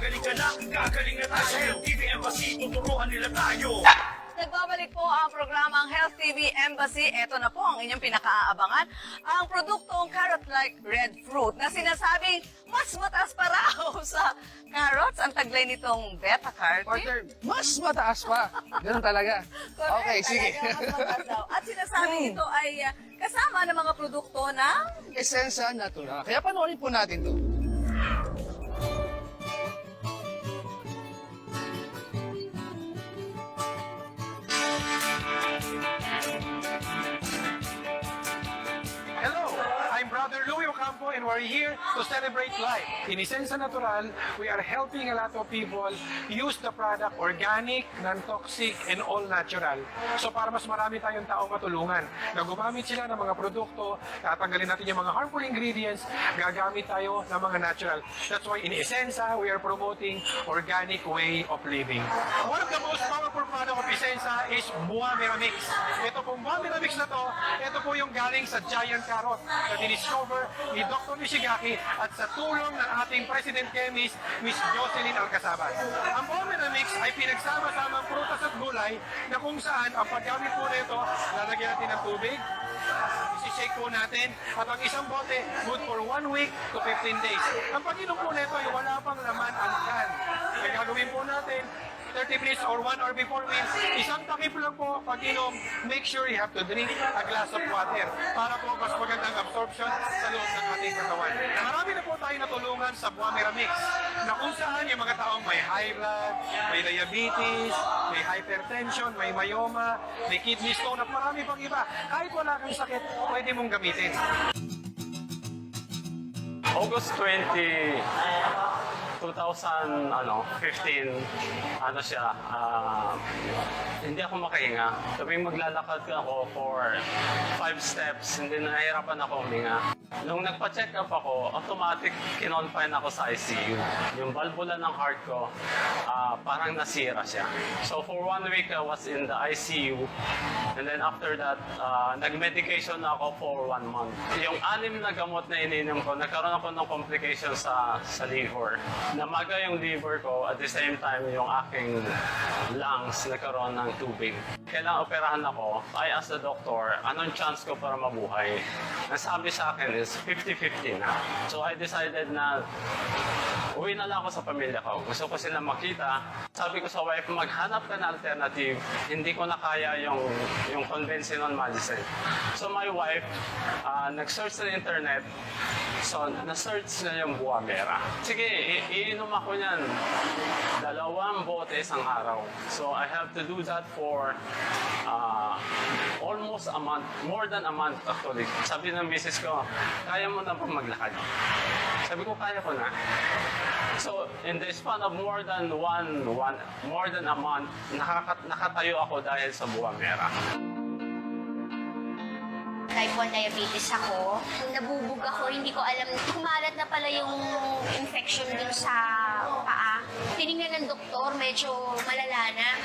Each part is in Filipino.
Gagaling na tayo sa Health TV Embassy, tuturuan nila tayo. Nagbabalik po ang programang Health TV Embassy. Ito na po ang inyong pinakaabangan. Ang produktong carrot-like red fruit na sinasabing mas mataas pa raw sa carrots. Ang taglay nitong beta-carotene. Partner, mas mataas pa. Ganun talaga. Correct, Okay, sige. talaga, mas mataas daw. At sinasabing ito ay kasama ng mga produkto ng Essensa natural. Kaya panoorin po natin to. Hello, I'm Brother Louie Ocampo and we're here to celebrate life. In Essensa Natural, we are helping a lot of people use the product organic, non-toxic, and all natural. So para mas marami tayong tao matulungan na gumamit sila ng mga produkto, tatanggalin natin yung mga harmful ingredients, gagamit tayo ng mga natural. That's why in Essensa, we are promoting organic way of living. One of the most powerful product of Essensa is Buwa Mera Mix. Ito pong Buwa Mera Mix na to, ito po yung galing sa giant carrot na diniscover ni Dr. Nishigaki at sa tulong ng ating President Chemist, Miss Jocelyn Alcazaba. Ang Buwa Mera Mix ay pinagsama-samang prutas at gulay na kung saan ang paggamit po nito, lalagyan natin ng tubig, isi-shake po natin, at ang isang bote, good for 1 week to 15 days. Ang pag-inom po nito ay wala pang laman ang can. Kaya gagawin po natin, 30 minutes or 1 hour before meals, isang takip lang po pag-inom, make sure you have to drink a glass of water para po mas magandang absorption sa loob ng ating katawan. Marami na po tayo natulungan sa Buwa Mera Mix na kung saan yung mga taong may high blood, may diabetes, may hypertension, may myoma, may kidney stone at marami pang iba. Kahit wala kang sakit, pwede mong gamitin. August 20, 2015, hindi ako makahinga. Sabing maglalakad ako for 5 steps, hindi nahihirapan ako huminga. Nung nagpa-check up ako, automatic kinonfine ako sa ICU. Yung valvula ng heart ko, parang nasira siya. So for 1 week, I was in the ICU. And then after that, nag-medication na ako for 1 month. Yung 6 na gamot na ininom ko, nagkaroon ako ng complications sa liver. Namaga yung liver ko, at the same time, yung aking lungs nagkaroon ng tubig. Kailangan operahan ako. I asked the doctor, anong chance ko para mabuhay? Ang sabi sa akin is 50-50 na. So I decided na uwi na lang ako sa pamilya ko. Gusto ko sila makita. Sabi ko sa wife, maghanap ka na alternative. Hindi ko na kaya yung conventional medicine. So my wife, nag-search sa internet. So, na-search na yung Buwa Mera. Sige, iinom ako niyan. 2 bote isang araw. So, I have to do that for almost a month. More than a month, actually. Sabi ng misis ko, kaya mo na ba maglakad? Sabi ko, kaya ko na. So, in the span of more than a month, nakatayo ako dahil sa Buwa Mera. Type 1 diabetes ako. Nung nabubog ako, hindi ko alam, kumalat na pala yung infection dun sa paa. Tinignan ng doktor, medyo malala na.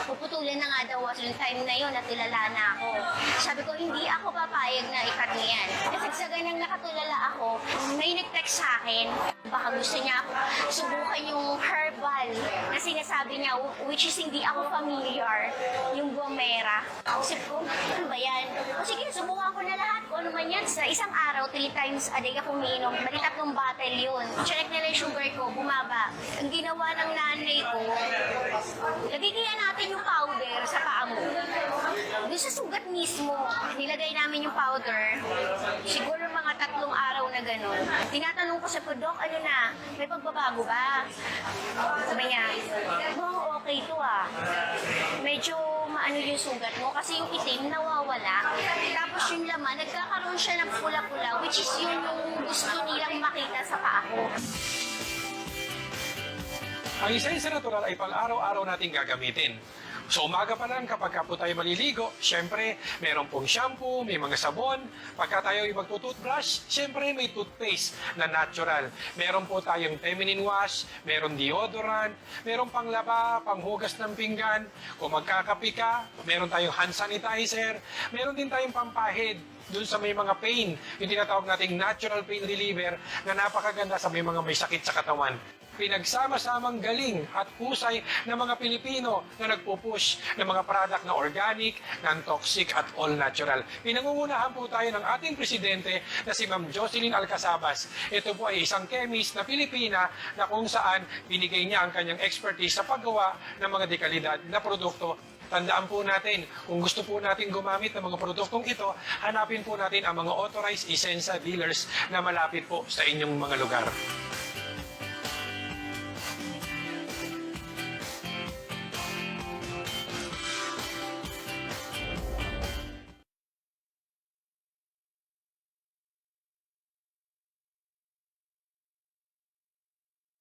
Puputulan na nga daw ako yung time na yun at ilala na ako. Sabi ko, hindi ako papayag na ikat niyan. Kasi sa ganang nakatulala ako, may nag-text sa akin. Baka gusto niya ako subukan yung herbal na sinasabi niya, which is hindi ako familiar, yung Buwa Mera. Kasi ko, ano ba yan? O sige, subukan ko na lahat kung ano man yan. Sa isang araw, 3 times a day ako umiinom. Bali 3 bottle yun. Check nila yung sugar ko, bumaba. Ang ginawa ng nanay ko, lagyan natin yung powder sa paa mo. Doon sa sugat mismo, nilagay namin yung powder. Siguro mga 3 araw na gano'n. Tinatanong ko sa Dok, ano na, may pagbabago ba? Sabi niya, oh, okay to ah. Medyo maano yung sugat mo kasi yung itim nawawala. Tapos yung laman, nagkakaroon siya ng pula-pula, which is yung gusto nilang makita sa paa ko. Ang Essensa Natural ay pang-araw-araw nating gagamitin. So umaga pa lang kapag po tayo maliligo, syempre meron pong shampoo, may mga sabon. Pagka tayo magtutoothbrush, syempre may toothpaste na natural. Meron po tayong feminine wash, meron deodorant, meron panglaba, panghugas ng pinggan. Kung magkakapi ka, meron tayong hand sanitizer, meron din tayong pampahid dun sa may mga pain, yung tinatawag nating natural pain reliever na napakaganda sa may mga may sakit sa katawan. pinagsama-samang galing at husay ng mga Pilipino na nagpupush ng mga product na organic, non-toxic at all-natural. Pinangungunahan po tayo ng ating presidente na si Ma'am Jocelyn Alcazabas. Ito po ay isang chemist na Pilipina na kung saan binigay niya ang kanyang expertise sa paggawa ng mga dekalidad na produkto. Tandaan po natin, kung gusto po natin gumamit ng mga produktong ito, hanapin po natin ang mga authorized Essensa dealers na malapit po sa inyong mga lugar.